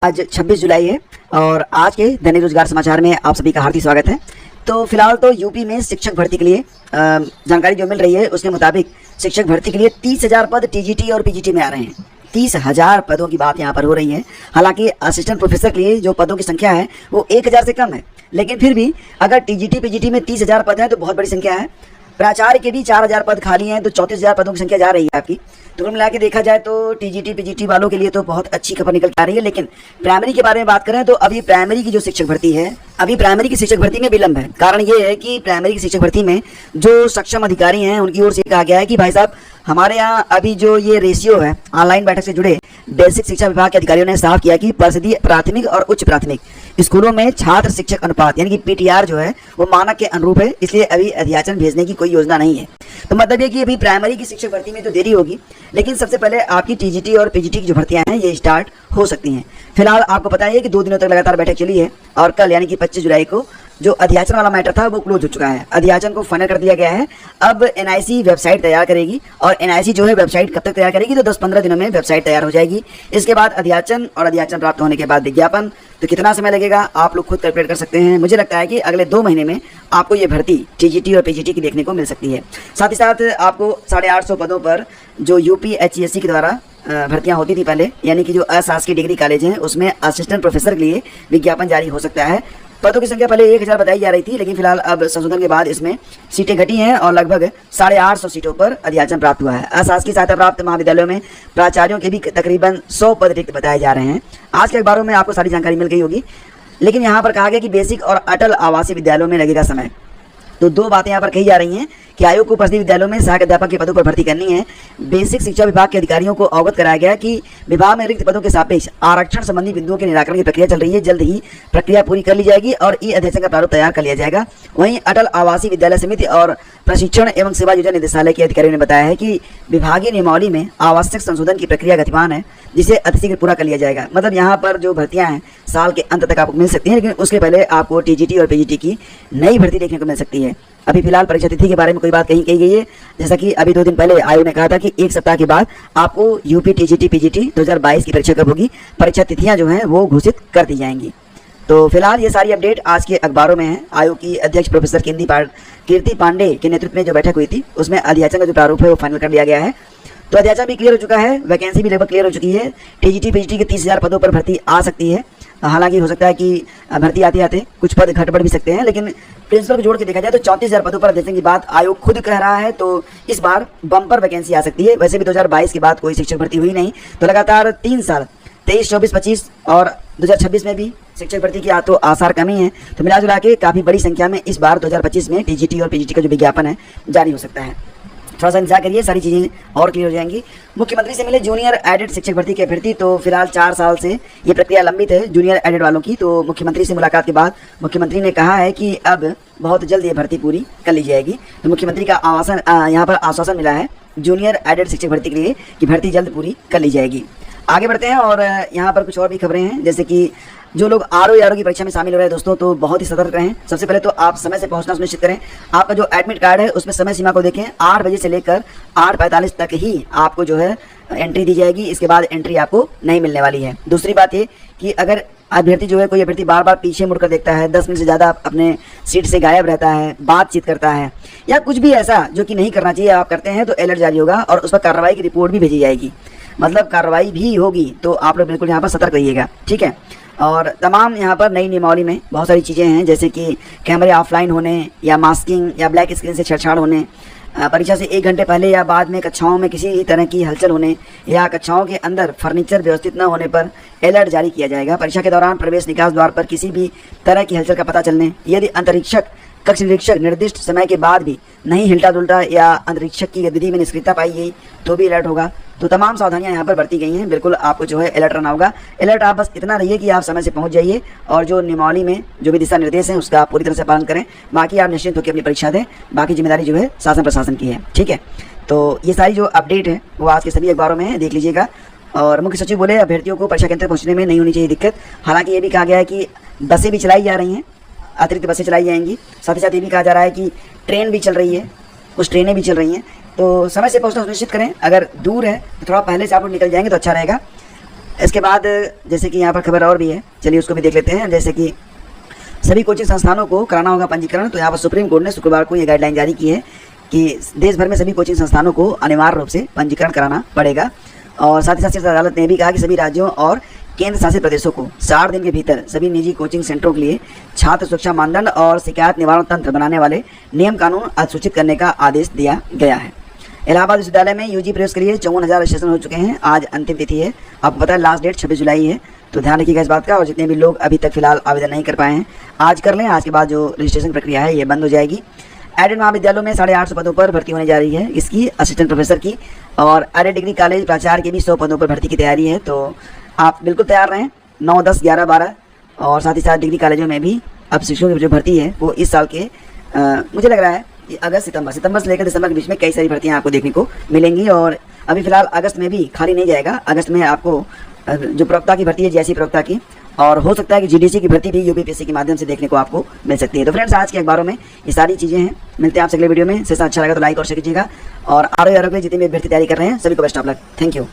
आज 26 जुलाई है और आज के दैनिक रोजगार समाचार में आप सभी का हार्दिक स्वागत है। तो फिलहाल तो यूपी में शिक्षक भर्ती के लिए जानकारी जो मिल रही है उसके मुताबिक शिक्षक भर्ती के लिए 30,000 पद टीजीटी और पीजीटी में आ रहे हैं। 30,000 पदों की बात यहाँ पर हो रही है। हालांकि असिस्टेंट प्रोफेसर के लिए जो पदों की संख्या है वो 1,000 से कम है, लेकिन फिर भी अगर टीजीटी पीजीटी में 30,000 पद हैं तो बहुत बड़ी संख्या है। प्राचार्य के भी 4,000 पद खाली हैं, तो 34,000 पदों की संख्या जा रही है आपकी। तो कुल मिला के देखा जाए तो टीजीटी पीजीटी वालों के लिए तो बहुत अच्छी खबर निकल के आ रही है। लेकिन प्राइमरी के बारे में बात करें तो अभी प्राइमरी की जो शिक्षक भर्ती है, अभी प्राइमरी की शिक्षक भर्ती में विलंब है। कारण ये है कि प्राइमरी की शिक्षक भर्ती में जो सक्षम अधिकारी हैं उनकी ओर से कहा गया है कि भाई साहब हमारे यहाँ अभी जो ये रेशियो है ऑनलाइन बैठक से जुड़े बेसिक शिक्षा विभाग के अधिकारियों ने साफ किया कि परिषदीय प्राथमिक और उच्च प्राथमिक स्कूलों में छात्र शिक्षक अनुपात यानी कि पीटीआर जो है वो मानक के अनुरूप है, इसलिए अभी अध्याचन भेजने की कोई योजना नहीं है। तो मतलब ये कि अभी प्राइमरी की शिक्षक भर्ती में तो देरी होगी, लेकिन सबसे पहले आपकी टीजीटी और पीजीटी की जो भर्तियां हैं ये स्टार्ट हो सकती हैं। फिलहाल आपको पता है कि 2 दिनों तक लगातार बैठक चली है और कल यानी कि 25 जुलाई को जो अध्याचन वाला मैटर था वो क्लोज हो चुका है। अध्याचन को फाइनल कर दिया गया है। अब एनआईसी वेबसाइट तैयार करेगी और एनआईसी जो है वेबसाइट कब तक तैयार करेगी तो 10-15 दिनों में वेबसाइट तैयार हो जाएगी। इसके बाद अध्याचन और अध्याचन प्राप्त होने के बाद विज्ञापन, तो कितना समय लगेगा आप लोग खुद कैलकुलेट कर सकते हैं। मुझे लगता है कि अगले 2 महीने में आपको ये भर्ती टीजीटी और पीजीटी की देखने को मिल सकती है। साथ ही साथ आपको 850 पदों पर जो यूपीएचईएससी के द्वारा भर्तियां होती थी पहले, यानी कि जो अशासकीय डिग्री कॉलेज हैं उसमें असिस्टेंट प्रोफेसर के लिए विज्ञापन जारी हो सकता है। पदों की संख्या पहले 1,000 बताई जा रही थी, लेकिन फिलहाल अब संशोधन के बाद इसमें सीटें घटी हैं और लगभग 850 सीटों पर अध्याचन प्राप्त हुआ है। अशासकीय सहायता प्राप्त महाविद्यालयों में प्राचार्यों के भी तकरीबन 100 पद रिक्त बताए जा रहे हैं। आज के अखबारों में आपको सारी जानकारी मिल गई होगी, लेकिन यहाँ पर कहा गया कि बेसिक और अटल आवासीय विद्यालयों में लगेगा समय। तो 2 बातें यहाँ पर कही जा रही हैं कि आयोग को परिषदीय विद्यालयों में सहायक अध्यापक के पदों पर भर्ती करनी है। बेसिक शिक्षा विभाग के अधिकारियों को अवगत कराया गया कि विभाग में रिक्त पदों के सापेक्ष आरक्षण संबंधी बिंदुओं के निराकरण की प्रक्रिया चल रही है। जल्द ही प्रक्रिया पूरी कर ली जाएगी और ई अध्याचन का प्रारूप तैयार कर लिया जाएगा। वहीं अटल आवासीय विद्यालय समिति और प्रशिक्षण एवं सेवा योजना निदेशालय के अधिकारियों ने बताया है कि विभागीय नियमावली में आवश्यक संशोधन की प्रक्रिया गतिमान है, जिसे अतिशीघ्र पूरा कर लिया जाएगा। मतलब यहाँ पर जो भर्तियां हैं साल के अंत तक आपको मिल सकती हैं, लेकिन उसके पहले आपको टीजीटी और पीजीटी की नई भर्ती देखने को मिल सकती है। अभी फिलहाल परीक्षा तिथि के बारे में कोई बात कही गई है, जैसा कि अभी 2 दिन पहले आयोग ने कहा था कि 1 सप्ताह के बाद आपको यूपी टीजीटी पीजीटी 2022 की परीक्षा कब होगी, परीक्षा तिथियां जो हैं वो घोषित कर दी जाएंगी। तो फिलहाल ये सारी अपडेट आज के अखबारों में है। आयोग की अध्यक्ष प्रोफेसर कीर्ति पांडे के नेतृत्व में जो बैठक हुई थी उसमें अध्याचन का जो प्रारूप है वो फाइनल कर लिया गया है। तो अध्याचन भी क्लियर हो चुका है, वैकेंसी भी लगभग क्लियर हो चुकी है। टीजीटी पीजीटी के 30,000 पदों पर भर्ती आ सकती है। हालांकि हो सकता है कि भर्ती आते आते कुछ पद घट बढ़ भी सकते हैं, लेकिन प्रिंसिपल को जोड़ के देखा जाए तो 34,000 पदों पर अध्ययन की बात आयोग खुद कह रहा है। तो इस बार बम्पर वैकेंसी आ सकती है। वैसे भी 2022 के बाद कोई शिक्षक भर्ती हुई नहीं, तो लगातार 3 साल 23, 24, 25 और 2026 में भी शिक्षक भर्ती की तो आसार कमी है। तो मिला जुला के काफ़ी बड़ी संख्या में इस बार 2025 में टीजीटी और पीजीटी का जो विज्ञापन है जारी हो सकता है। थोड़ा सा इंतजार करिए, सारी चीज़ें और क्लियर हो जाएंगी। मुख्यमंत्री से मिले जूनियर एडेड शिक्षक भर्ती के अभ्यर्थी। तो फिलहाल 4 साल से ये प्रक्रिया लंबित है जूनियर एडेड वालों की। तो मुख्यमंत्री से मुलाकात के बाद मुख्यमंत्री ने कहा है कि अब बहुत जल्द ये भर्ती पूरी कर ली जाएगी। तो मुख्यमंत्री का यहाँ पर आश्वासन मिला है जूनियर एडेड शिक्षक भर्ती के लिए कि भर्ती जल्द पूरी कर ली जाएगी। आगे बढ़ते हैं और यहाँ पर कुछ और भी खबरें हैं, जैसे कि जो लोग आरओ की परीक्षा में शामिल हो रहे हैं दोस्तों, तो बहुत ही सतर्क रहें। सबसे पहले तो आप समय से पहुंचना सुनिश्चित करें। आपका जो एडमिट कार्ड है उसमें समय सीमा को देखें, 8 बजे से लेकर 8:45 तक ही आपको जो है एंट्री दी जाएगी। इसके बाद एंट्री आपको नहीं मिलने वाली है। दूसरी बात ये कि अगर अभ्यर्थी जो है कोई अभ्यर्थी बार बार पीछे मुड़कर देखता है, 10 मिनट से ज़्यादा अपने सीट से गायब रहता है, बातचीत करता है या कुछ भी ऐसा जो कि नहीं करना चाहिए आप करते हैं, तो अलर्ट जारी होगा और उस पर कार्रवाई की रिपोर्ट भी भेजी जाएगी। मतलब कार्रवाई भी होगी, तो आप लोग बिल्कुल यहाँ पर सतर्क रहिएगा, ठीक है। और तमाम यहाँ पर नई नियमावली में बहुत सारी चीज़ें हैं, जैसे कि कैमरे ऑफलाइन होने या मास्किंग या ब्लैक स्क्रीन से छेड़छाड़ होने, परीक्षा से 1 घंटे पहले या बाद में कक्षाओं में किसी भी तरह की हलचल होने या कक्षाओं के अंदर फर्नीचर व्यवस्थित न होने पर अलर्ट जारी किया जाएगा। परीक्षा के दौरान प्रवेश निकास द्वार पर किसी भी तरह की हलचल का पता चलने, यदि अंतरिक्षक कक्ष निरीक्षक निर्दिष्ट समय के बाद भी नहीं हिलटा डुलटा या अंतरिक्षक की गतिविधि में निष्क्रियता पाई गई तो भी अलर्ट होगा। तो तमाम सावधानियां यहाँ पर बरती गई हैं। बिल्कुल आपको जो है अलर्ट रहना होगा। अलर्ट आप बस इतना रहिए कि आप समय से पहुँच जाइए और जो नियमावली में जो भी दिशा निर्देश हैं उसका आप पूरी तरह से पालन करें। बाकी आप निश्चिंत होकर अपनी परीक्षा दें, बाकी जिम्मेदारी जो है शासन प्रशासन की है, ठीक है। तो ये सारी जो अपडेट है वो आज के सभी अखबारों में है, देख लीजिएगा। और मुख्य सचिव बोले अभ्यर्थियों को परीक्षा केंद्र पहुँचने में नहीं होनी चाहिए दिक्कत। हालांकि ये भी कहा गया है कि बसें भी चलाई जा रही हैं, अतिरिक्त बसें चलाई जाएंगी। साथ ही साथ ये भी कहा जा रहा है कि ट्रेन भी चल रही है, कुछ ट्रेनें भी चल रही हैं। तो समय से पहुंचना सुनिश्चित करें। अगर दूर है तो थोड़ा पहले से आप लोग निकल जाएंगे तो अच्छा रहेगा। इसके बाद जैसे कि यहाँ पर खबर और भी है, चलिए उसको भी देख लेते हैं। जैसे कि सभी कोचिंग संस्थानों को कराना होगा पंजीकरण। तो यहाँ पर सुप्रीम कोर्ट ने शुक्रवार को ये गाइडलाइन जारी की है कि देश भर में सभी कोचिंग संस्थानों को अनिवार्य रूप से पंजीकरण कराना पड़ेगा। और साथ ही साथ शीर्ष अदालत ने भी कहा कि सभी राज्यों और केंद्र शासित प्रदेशों को 60 दिन के भीतर सभी निजी कोचिंग सेंटरों के लिए छात्र सुरक्षा मानदंड और शिकायत निवारण तंत्र बनाने वाले नियम कानून अधिसूचित करने का आदेश दिया गया है। इलाहाबाद विश्वविद्यालय में यूजी प्रवेश के लिए 54,000 रजिस्ट्रेशन हो चुके हैं। आज अंतिम तिथि है, आपको पता है लास्ट डेट 26 जुलाई है, तो ध्यान रखिएगा इस बात का। और जितने भी लोग अभी तक फिलहाल आवेदन नहीं कर पाए हैं, आज कर लें। आज के बाद जो रजिस्ट्रेशन प्रक्रिया है ये बंद हो जाएगी। एडेड महाविद्यालयों में 850 पदों पर भर्ती होने जा रही है, इसकी असिस्टेंट प्रोफेसर की। और एडेड डिग्री कॉलेज प्राचार्य के भी 100 पदों पर भर्ती की तैयारी है। तो आप बिल्कुल तैयार रहें। 9, 10, 11, 12 और साथ ही साथ डिग्री कॉलेजों में भी अब शिक्षकों की जो भर्ती है वो इस साल के मुझे लग रहा है कि अगस्त सितंबर से लेकर दिसंबर के बीच में कई सारी भर्तियां आपको देखने को मिलेंगी। और अभी फिलहाल अगस्त में भी खाली नहीं जाएगा। अगस्त में आपको जो प्रवक्ता की भर्ती है, जैसी प्रवक्ता की, और हो सकता है कि जीडीसी की भर्ती भी यूपीपीएससी के माध्यम से देखने को आपको मिल सकती है। तो फ्रेंड्स, आज के अखबारों में ये सारी चीज़ें हैं। मिलते हैं आपसे अगले वीडियो में। सेशन अच्छा लगा तो लाइक और शेयर कीजिएगा। और आर ओ जितने भी अभ्यर्थी तैयारी कर रहे हैं सभी को best of luck. Thank you.